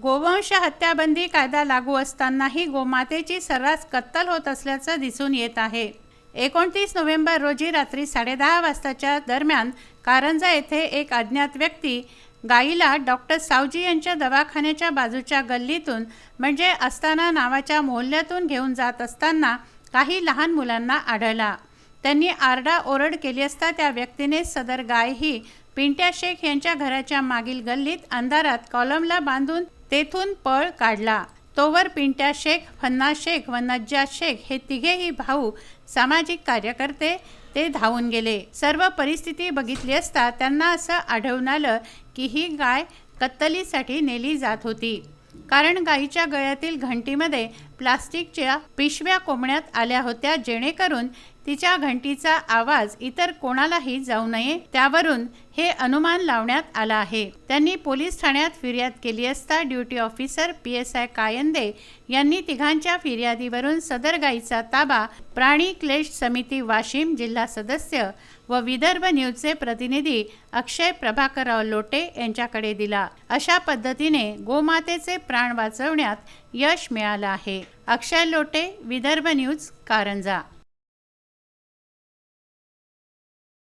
गोवंश हत्याबंदी कायदा लागू असतानाही गोमातेची सर्रास कत्तल होत असल्याचं दिसून येत आहे। 29 नोव्हेंबर रोजी रात्री 10:30 वाजताच्या दरम्यान कारंजा येथे एक अज्ञात व्यक्ती गाईला डॉक्टर सावजी यांच्या दवाखान्याच्या बाजूच्या गल्लीतून म्हणजे अस्ताना नावाच्या मोहल्ल्यातून घेऊन जात असताना काही लहान मुलांना आढळला। त्यांनी आरडाओरड केली असता त्या व्यक्तीने सदर गाय ही पिंट्या शेख यांच्या घराच्या मागील गल्लीत अंधारात कॉलमला बांधून तेथून पळ काढला। तोवर पिंट्या शेख, फन्ना शेख व नज्जात शेख हे तिघेही भाऊ सामाजिक कार्यकर्ते ते धावून गेले। सर्व परिस्थिती बघितली असता त्यांना असं आढळून आलं की ही गाय कत्तलीसाठी नेली जात होती, कारण गायीच्या गळ्यातील घंटीमध्ये प्लास्टिकच्या पिशव्या कोंबण्यात आल्या होत्या, जेणेकरून तिच्या घंटीचा आवाज इतर कोणालाही जाऊ नये। त्यावरून हे अनुमान लावण्यात आला आहे। त्यांनी पोलीस ठाण्यात फिर्याद केली असता ड्युटी ऑफिसर PSI कायंदे यांनी तिघांच्या फिर्यादीवरून सदर गायीचा ताबा प्राणी क्लेश समिती वाशिम जिल्हा सदस्य व विदर्भ न्यूजचे प्रतिनिधी अक्षय प्रभाकरराव लोटे यांच्याकडे दिला। अशा पद्धतीने गोमातेचे प्राण वाचवण्यात यश मिळालं आहे। अक्षय लोटे, विदर्भ न्यूज, कारंजा।